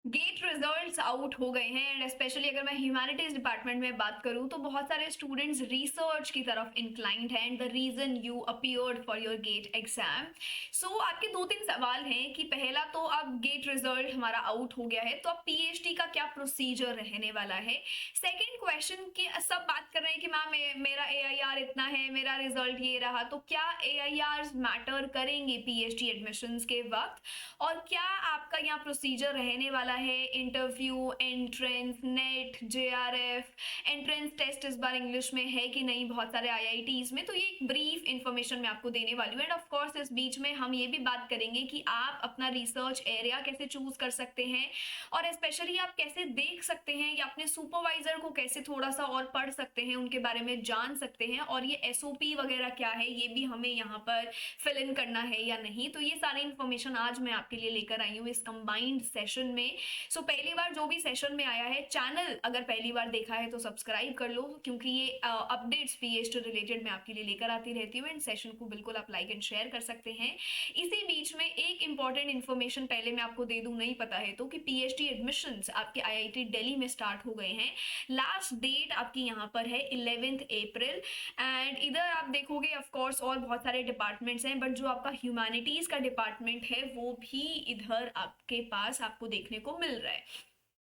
Gate results out हो गए हैं एंड स्पेशली अगर मैं ह्यूमैनिटीज डिपार्टमेंट में बात करूं तो बहुत सारे स्टूडेंट्स रिसर्च की तरफ इंक्लाइंड हैं and the reason you appeared for your GATE exam. So आपके दो तीन सवाल हैं कि पहला तो अब गेट रिजल्ट हमारा आउट हो गया है तो अब पीएचडी का क्या प्रोसीजर रहने वाला है। सेकेंड क्वेश्चन की सब बात कर रहे हैं कि मैम मेरा एआईआर इतना है, मेरा रिजल्ट ये रहा, तो क्या एआईआर मैटर करेंगे पीएचडी एडमिशंस के वक्त, और क्या आपका यहाँ प्रोसीजर रहने वाला है interview, entrance, NET, JRF, entrance test इस बार इंग्लिश में है कि नहीं बहुत सारे आईआईटीज में, तो ये एक ब्रीफ इंफॉर्मेशन मैं आपको देने वाली हूँ। एंड ऑफ कोर्स इस बीच में हम ये भी बात करेंगे कि आप अपना रिसर्च एरिया कैसे चूज कर सकते हैं और स्पेशली आप कैसे देख सकते हैं या अपने सुपरवाइजर को कैसे थोड़ा सा और पढ़ सकते हैं, उनके बारे में जान सकते हैं, और ये एसओपी वगैरह क्या है ये भी हमें यहाँ पर फिल इन करना है या नहीं। तो ये सारी इन्फॉर्मेशन आज मैं आपके लिए लेकर आई हूँ इस कंबाइंड सेशन में। सो पहली बार जो भी सेशन में आया है, चैनल अगर पहली बार देखा है तो सब्सक्राइब कर लो, क्योंकि ये अपडेट्स पीएचडी रिलेटेड मैं आपके लिए लेकर आती रहती हूँ। एंड सेशन को बिल्कुल आप लाइक एंड शेयर कर सकते हैं। इसी बीच में एक इंपॉर्टेंट इन्फॉर्मेशन पहले मैं आपको दे दूं, नहीं पता है तो, कि पीएचडी एडमिशंस आपके आईआईटी दिल्ली में स्टार्ट हो गए हैं। लास्ट डेट आपकी यहाँ पर है 11 अप्रैल। एंड इधर आप देखोगे ऑफ कोर्स और बहुत सारे डिपार्टमेंट्स हैं, बट जो आपका ह्यूमैनिटीज का डिपार्टमेंट है वो भी इधर आपके पास आपको देखने को मिल रहा है।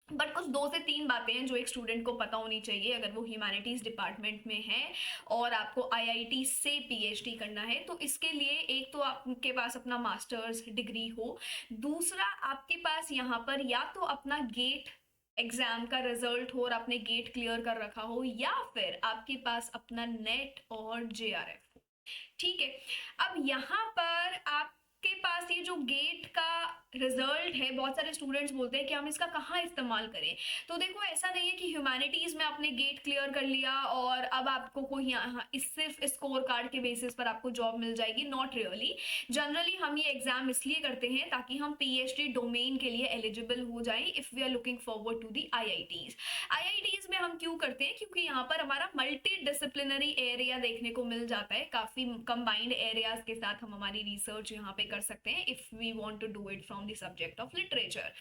बट कुछ दो से तीन बातें हैं जो एक स्टूडेंट को पता होनी चाहिए अगर वो ह्यूमैनिटीज डिपार्टमेंट में है और आपको आईआईटी से पीएचडी करना है। तो इसके लिए एक तो आपके पास अपना मास्टर्स डिग्री हो, दूसरा आपके पास यहाँ पर या तो अपना गेट एग्जाम का रिजल्ट हो और आपने गेट क्लियर कर रखा हो, या फिर आपके पास अपना नेट और जेआरएफ हो। ठीक है। अब यहाँ पर आपके पास ये जो गेट का रिजल्ट है, बहुत सारे स्टूडेंट्स बोलते हैं कि हम इसका कहाँ इस्तेमाल करें। तो देखो ऐसा नहीं है कि ह्यूमैनिटीज में आपने गेट क्लियर कर लिया और अब आपको कोई यहाँ इस सिर्फ स्कोर कार्ड के बेसिस पर आपको जॉब मिल जाएगी, नॉट रियली। जनरली हम ये एग्जाम इसलिए करते हैं ताकि हम पीएचडी डोमेन के लिए एलिजिबल हो जाए if we are looking forward to the IITs. IITs में हम क्यों करते हैं, क्योंकि यहाँ पर हमारा मल्टी डिसिप्लिनरी एरिया देखने को मिल जाता है, काफी कंबाइंड एरियाज के साथ हम हमारी रिसर्च यहाँ पे कर सकते हैं if we want to do it from the subject of literature.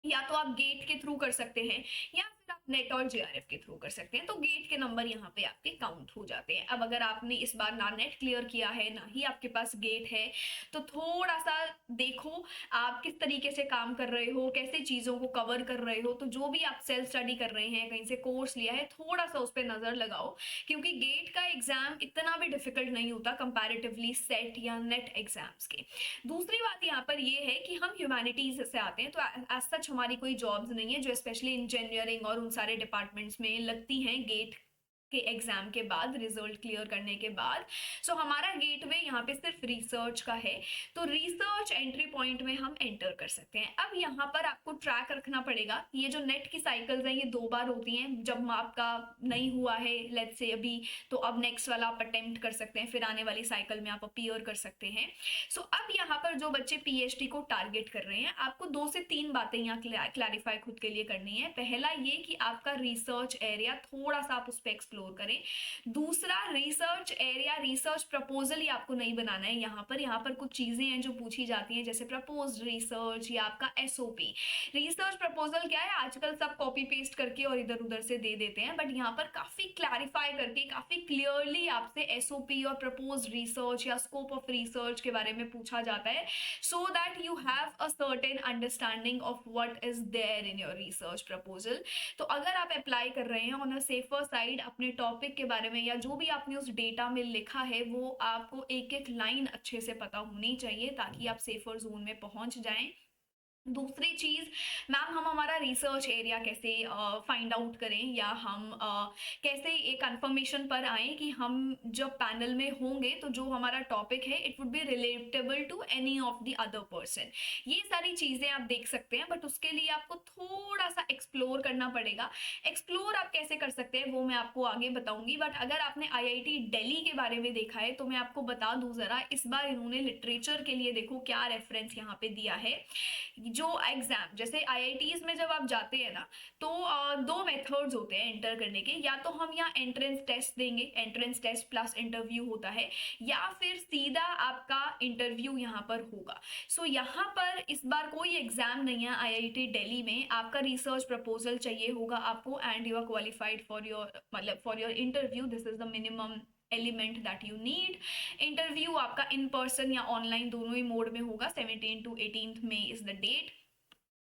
या तो आप गेट के थ्रू कर सकते हैं या फिर आप नेट और जेआरएफ के थ्रू कर सकते हैं, तो गेट के नंबर यहाँ पे आपके काउंट हो जाते हैं। अब अगर आपने इस बार ना नेट क्लियर किया है ना ही आपके पास गेट है, तो थोड़ा सा देखो आप किस तरीके से काम कर रहे हो, कैसे चीजों को कवर कर रहे हो। तो जो भी आप सेल्फ स्टडी कर रहे हैं, कहीं से कोर्स लिया है, थोड़ा सा उस पर नजर लगाओ, क्योंकि गेट का एग्जाम इतना भी डिफिकल्ट नहीं होता कंपैरेटिवली सेट या नेट एग्जाम्स के। दूसरी बात यहाँ पर ये है कि हम ह्यूमैनिटीज से आते हैं, तो एज सच हमारी कोई जॉब्स नहीं है जो स्पेशली इंजीनियरिंग और उन सारे डिपार्टमेंट्स में लगती हैं गेट के एग्जाम के बाद, रिजल्ट क्लियर करने के बाद। सो हमारा गेटवे यहाँ पे सिर्फ रिसर्च का है, तो रिसर्च एंट्री पॉइंट में हम एंटर कर सकते हैं। अब यहाँ पर आपको ट्रैक रखना पड़ेगा, ये जो नेट की साइकिल्स हैं ये 2 बार होती हैं, जब आपका नहीं हुआ है लेट्स से अभी, तो अब नेक्स्ट वाला आप अटेम्प्ट कर सकते हैं, फिर आने वाली साइकिल में आप अपीयर कर सकते हैं। सो अब यहाँ पर जो बच्चे पीएचडी को टारगेट कर रहे हैं, आपको 2 से 3 बातें यहाँ क्लैरिफाई खुद के लिए करनी है। पहला ये कि आपका रिसर्च एरिया थोड़ा सा आप उस पर एक्सप्लोर करें। दूसरा, रिसर्च एरिया रिसर्च प्रपोजल ही आपको नहीं बनाना है। यहाँ पर कुछ चीजें हैं जो पूछी जाती हैं, जैसे प्रपोज रिसर्च या आपका एसओपी। रिसर्च प्रपोजल क्या है, आजकल सब कॉपी पेस्ट करके और इधर उधर से दे देते हैं, बट यहाँ पर काफी क्लैरिफाई करके काफी क्लियरली आपसे एसओपी और प्रपोज रिसर्च या स्कोप ऑफ रिसर्च के बारे में पूछा जाता है, so that you have a certain understanding of what is there in your research proposal. तो अगर आप अप्लाई कर रहे हैं ऑन अ सेफर साइड, अपने टॉपिक के बारे में या जो भी आपने उस डेटा में लिखा है वो आपको एक एक लाइन अच्छे से पता होनी चाहिए ताकि आप सेफर जोन में पहुंच जाएं। दूसरी चीज, मैम हम हमारा रिसर्च एरिया कैसे फाइंड आउट करें, या हम कैसे एक कंफर्मेशन पर आए कि हम जब पैनल में होंगे तो जो हमारा टॉपिक है it would be relatable to any of the other person. ये सारी चीजें आप देख सकते हैं, बट उसके लिए आपको थोड़ा सा एक्सप्लोर करना पड़ेगा। एक्सप्लोर आप कैसे कर सकते हैं वो मैं आपको आगे बताऊंगी, बट अगर आपने आईआईटी दिल्ली के बारे में देखा है तो मैं आपको बता दूं जरा, इस बार इन्होंने लिटरेचर के लिए देखो क्या रेफरेंस यहाँ पे दिया है। जो एग्जाम जैसे आईआईटीज में जब आप जाते हैं ना, तो दो मेथड्स होते हैं एंटर करने के, या तो हम यहाँ एंट्रेंस टेस्ट देंगे, एंट्रेंस टेस्ट प्लस इंटरव्यू होता है, या फिर सीधा आपका इंटरव्यू यहाँ पर होगा। सो यहाँ पर इस बार कोई एग्जाम नहीं है आईआईटी दिल्ली में, आपका रिसर्च प्रपोजल चाहिए होगा आपको, and you are qualified for your मतलब for your interview, this is the minimum element that you need. Interview आपका इन पर्सन या ऑनलाइन दोनों ही मोड में होगा। 17 to 18 May is the date.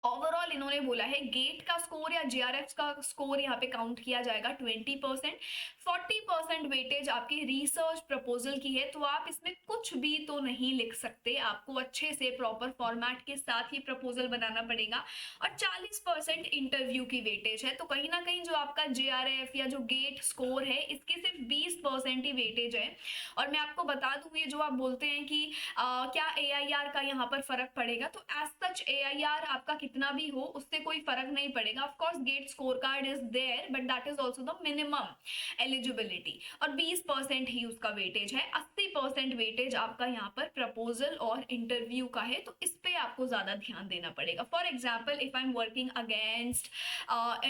Overall इन्होंने बोला है गेट का स्कोर या जीआरएफ का स्कोर यहाँ पे काउंट किया जाएगा 20%। 40% वेटेज आपकी रिसर्च प्रपोजल की है, तो आप इसमें कुछ भी तो नहीं लिख सकते, आपको अच्छे से प्रॉपर फॉर्मेट के साथ ही प्रपोजल बनाना पड़ेगा। और 40% इंटरव्यू की वेटेज है, तो कहीं ना कहीं जो आपका जेआरएफ या जो गेट स्कोर है इसके सिर्फ 20% ही वेटेज है। और मैं आपको बता दूं, ये जो आप बोलते हैं कि क्या एआईआर का यहाँ पर फर्क पड़ेगा, तो एज सच एआईआर आपका कितना भी हो उससे कोई फर्क नहीं पड़ेगा। Of course GATE score card is there, but that is also the minimum eligibility, और 20% ही उसका वेटेज है। 80% वेटेज आपका यहाँ पर प्रपोजल और इंटरव्यू का है, तो इस पे आपको ज्यादा ध्यान देना पड़ेगा। For example, if I am working against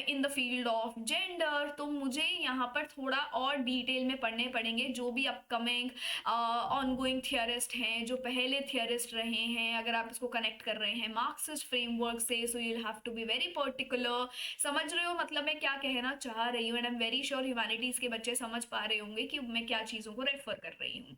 in the field of gender, तो मुझे यहाँ पर थोड़ा और डिटेल में पढ़ने पड़ेंगे जो भी अपकमिंग ऑनगोइंग थियरिस्ट हैं, जो पहले थियरिस्ट रहे हैं। अगर आप इसको कनेक्ट कर रहे हैं मार्क्सिस्ट फ्रेमवर्क से, so you have to be very particular. समझ रहे हो मतलब मैं क्या कहना चाह रही हूँ, and I am very sure humanities के बच्चे समझ पा रहे होंगे कि मैं क्या चीजों को रेफर कर रही हूँ।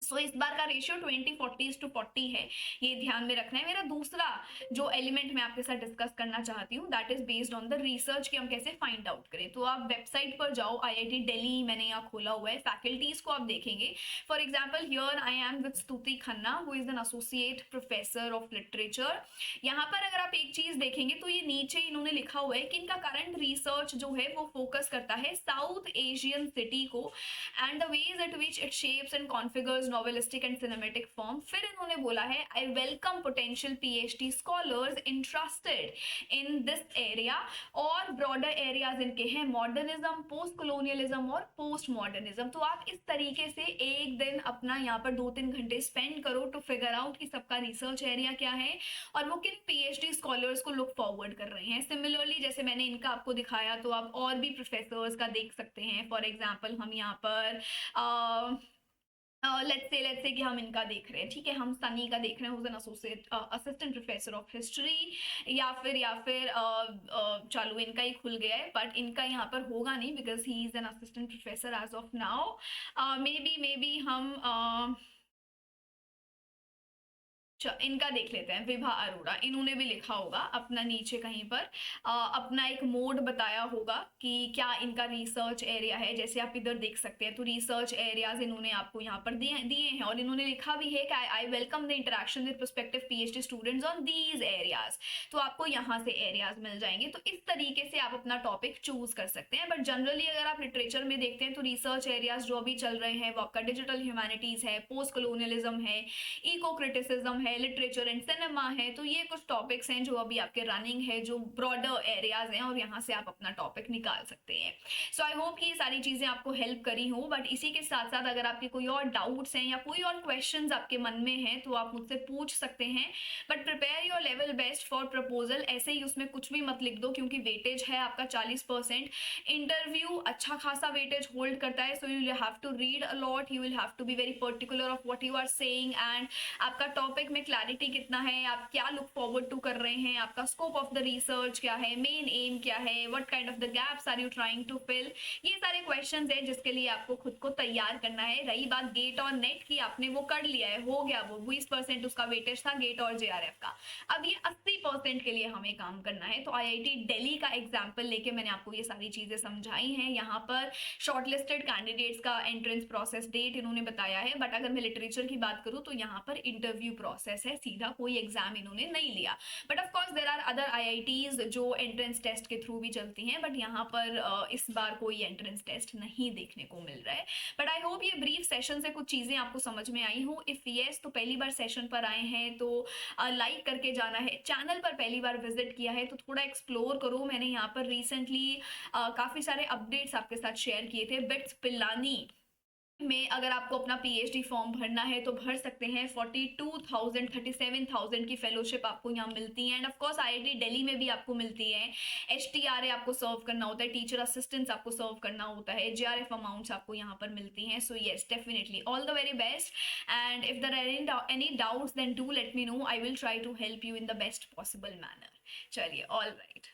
सो इस बार का रेशियो 20-40 है, ये ध्यान में रखना है। मेरा दूसरा जो एलिमेंट मैं आपके साथ डिस्कस करना चाहती हूँ that is based on the research कि हम कैसे फाइंड आउट करें। तो आप वेबसाइट पर जाओ, आईआईटी दिल्ली मैंने यहाँ खोला हुआ है, फैकल्टीज को आप देखेंगे। For example here I am with Stuti Khanna who is an associate professor of literature. यहाँ पर अगर आप एक चीज देखेंगे तो ये नीचे इन्होंने लिखा हुआ है कि इनका करंट रिसर्च जो है वो फोकस करता है साउथ एशियन सिटी को and the ways at which it shapes and configures novelistic and cinematic form। फिर इन्होंने बोला है I welcome potential PhD scholars interested in this area, और ब्रॉडर एरियाज इनके हैं मॉडर्निज्म, पोस्ट कॉलोनियलिज्म और पोस्ट मॉडर्निज्म। तो आप इस तरीके से एक दिन अपना यहाँ पर 2-3 घंटे स्पेंड करो टू फिगर आउट कि सबका रिसर्च एरिया क्या है और वो किन पीएचडी स्कॉलर्स को लुक फॉरवर्ड कर रहे हैं। सिमिलरली जैसे मैंने इनका आपको दिखाया, तो आप और भी प्रोफेसर्स का देख सकते हैं। फॉर एग्जाम्पल हम यहाँ पर लेट्स से कि हम इनका देख रहे हैं, ठीक है, हम सनी का देख रहे हैं, an associate assistant professor of history, या फिर चालू इनका ही खुल गया है, बट इनका यहाँ पर होगा नहीं because he is an assistant professor as of now. May be हम इनका देख लेते हैं, विभा अरोड़ा, इन्होंने भी लिखा होगा अपना नीचे कहीं पर अपना एक मोड बताया होगा कि क्या इनका रिसर्च एरिया है। जैसे आप इधर देख सकते हैं, तो रिसर्च एरियाज इन्होंने आपको यहाँ पर दिए हैं, और इन्होंने लिखा भी है कि I welcome the interaction with prospective PhD students on these areas. तो आपको यहाँ से एरियाज मिल जाएंगे, तो इस तरीके से आप अपना टॉपिक चूज कर सकते हैं। बट जनरली अगर आप लिटरेचर में देखते हैं तो रिसर्च एरियाज जो अभी चल रहे हैं वो आपका डिजिटल ह्यूमैनिटीज है, पोस्ट कॉलोनियलिज्म है, इको क्रिटिसिज्म है, लिटरेचर एंड सिनेमा है। तो ये कुछ टॉपिक्स हैं जो अभी आपके रनिंग है, जो ब्रॉडर एरियाज हैं, और यहाँ से आप अपना टॉपिक निकाल सकते हैं। सो आई होप कि ये सारी चीजें आपको हेल्प करी हो। बट इसी के साथ साथ अगर आपके कोई और डाउट्स हैं या कोई और क्वेश्चंस आपके मन में हैं तो आप मुझसे पूछ सकते हैं। But prepare your level best for proposal. ऐसे ही उसमें कुछ भी मत लिख दो, क्योंकि वेटेज है आपका 40%। इंटरव्यू अच्छा खासा वेटेज होल्ड करता है, so you will have to read a lot, you will have to be very particular of what you are saying, and आपका टॉपिक में क्लैरिटी कितना है, आप क्या लुक फॉरवर्ड टू कर रहे हैं, आपका स्कोप ऑफ द रिसर्च क्या है, मेन एम क्या है, what kind of the gaps are you trying to fill. ये सारे क्वेश्चंस हैं जिसके लिए आपको खुद को तैयार करना है। रही बात गेट और नेट की, आपने वो कर लिया है, हो गया, वो 20% उसका वेटेज था गेट और जेआरएफ का। अब ये 80% के लिए हमें काम करना है। तो आईआईटी दिल्ली का एग्जाम्पल लेके मैंने आपको ये सारी चीजें समझाई हैं। यहाँ पर शॉर्टलिस्टेड कैंडिडेट्स का एंट्रेंस प्रोसेस डेट इन्होंने बताया है, बट अगर मैं लिटरेचर की बात करूँ तो यहाँ पर इंटरव्यू प्रोसेस है, सीधा कोई एग्जाम इन्होंने नहीं लिया। But of course there are other IITs जो एंट्रेंस टेस्ट के थ्रू भी चलती हैं, बट यहाँ पर इस बार कोई एंट्रेंस टेस्ट नहीं देखने को मिल रहा है। बट आई होप ये ब्रीफ सेशन से कुछ चीजें आपको समझ में आई हो। इफ यस, तो पहली बार सेशन पर आए हैं तो लाइक करके जाना है। चैनल पर पहली बार विजिट किया है तो थोड़ा एक्सप्लोर करो। मैंने यहाँ पर रिसेंटली काफी सारे अपडेट्स आपके साथ शेयर किए थे। बिट्स पिल्लानी में अगर आपको अपना पीएचडी फॉर्म भरना है तो भर सकते हैं। 42,000 37,000 की फेलोशिप आपको यहाँ मिलती है। End of course IIT Delhi में भी आपको मिलती है। एचटीआरए आपको सर्व करना होता है, टीचर असिस्टेंट्स आपको सर्व करना होता है, जेआरएफ अमाउंट्स आपको यहाँ पर मिलती हैं। So yes, definitely all the very best. And if there are any doubts then do let me know, I will try to help you in the best possible manner. चलिए, all right.